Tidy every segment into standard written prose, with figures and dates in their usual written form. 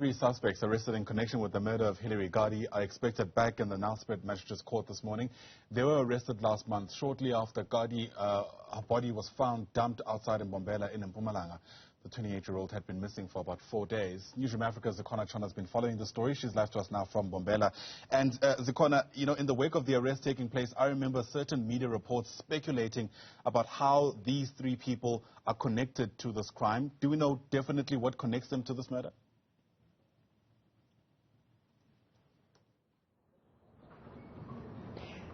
Three suspects arrested in connection with the murder of Hillary Gardee are expected back in the Nelspruit Magistrate's court this morning. They were arrested last month, shortly after Gardee, her body was found dumped outside Mbombela in Mpumalanga. The 28-year-old had been missing for about 4 days. Newzroom Afrika's Zikhona Tshona has been following the story. She's live to us now from Mbombela. And Zikhona, you know, in the wake of the arrest taking place, I remember certain media reports speculating about how these three people are connected to this crime. Do we know definitely what connects them to this murder?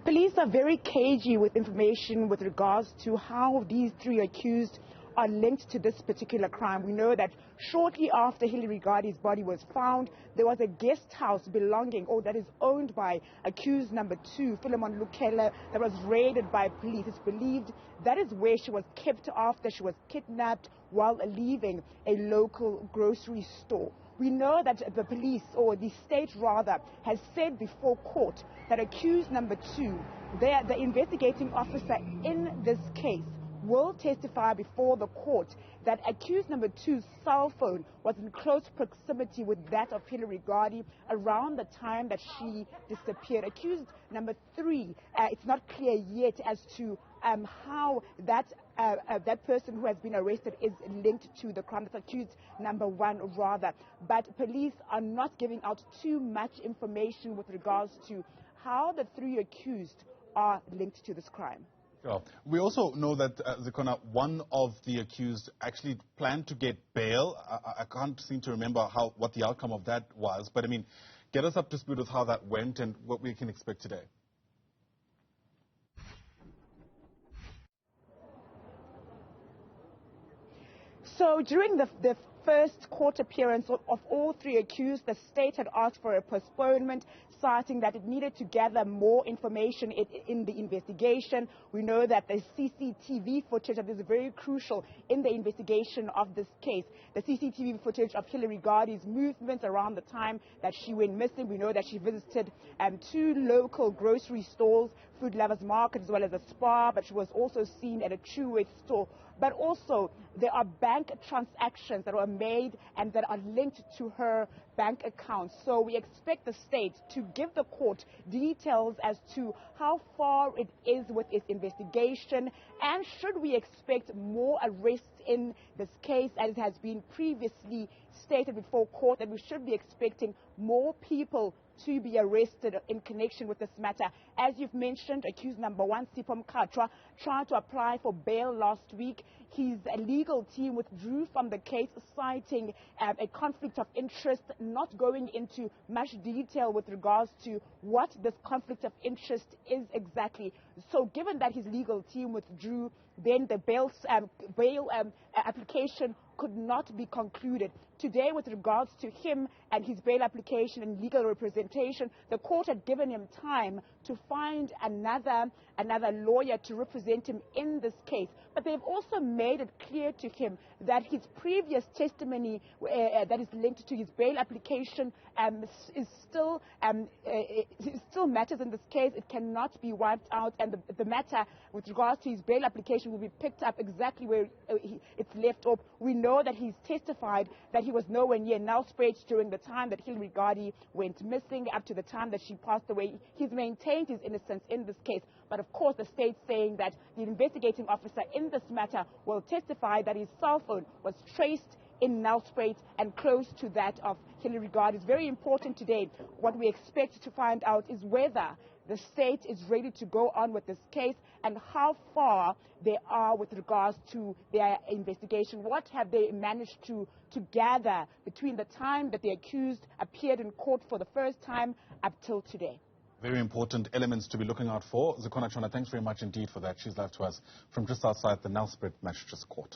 Police are very cagey with information with regards to how these three accused are linked to this particular crime. We know that shortly after Hillary Gardee's body was found, there was a guest house belonging, or that is owned by accused number 2, Philemon Lukele, that was raided by police. It's believed that is where she was kept after she was kidnapped while leaving a local grocery store. We know that the police, or the state rather, has said before court that accused number 2, the investigating officer in this case, will testify before the court that accused number 2's cell phone was in close proximity with that of Hillary Gardee around the time that she disappeared. Accused number 3, it's not clear yet as to how that person who has been arrested is linked to the crime. That's accused number 1 rather. But police are not giving out too much information with regards to how the 3 accused are linked to this crime. Sure. We also know that, Zikhona, one of the accused actually planned to get bail. I can't seem to remember what the outcome of that was, but I mean, get us up to speed with how that went and what we can expect today. So during the first court appearance of all 3 accused, the state had asked for a postponement, citing that it needed to gather more information in the investigation. We know that the CCTV footage is very crucial in the investigation of this case. The CCTV footage of Hillary Gardee's movements around the time that she went missing. We know that she visited 2 local grocery stores, Food Lovers Market as well as a spa, but she was also seen at a Truworths store. But also, there are bank transactions that were made and that are linked to her bank accounts. So we expect the state to give the court details as to how far it is with its investigation, and should we expect more arrests in this case, as it has been previously stated before court, that we should be expecting more people to be arrested in connection with this matter. As you've mentioned, accused number 1, Sipho Mkhatshwa, tried to apply for bail last week. His legal team withdrew from the case, citing a conflict of interest, not going into much detail with regards to what this conflict of interest is exactly. So given that his legal team withdrew, then the bail application could not be concluded. Today, with regards to him and his bail application and legal representation, the court had given him time to find another lawyer to represent him in this case. But they've also made it clear to him that his previous testimony that is linked to his bail application is still matters in this case. It cannot be wiped out, and the matter with regards to his bail application will be picked up exactly where it's left off. We know that he's testified that he was nowhere near Nelspruit during the time that Hillary Gardee went missing, up to the time that she passed away. He's maintained his innocence in this case. But of course, the state's saying that the investigating officer in this matter will testify that his cell phone was traced in Nelspruit and close to that of Hillary Gardee. It's very important today. What we expect to find out is whether the state is ready to go on with this case and how far they are with regards to their investigation. What have they managed to gather between the time that the accused appeared in court for the first time up till today? Very important elements to be looking out for. Zikhona Tshona, thanks very much indeed for that. She's live to us from just outside the Nelspruit Magistrate's Court.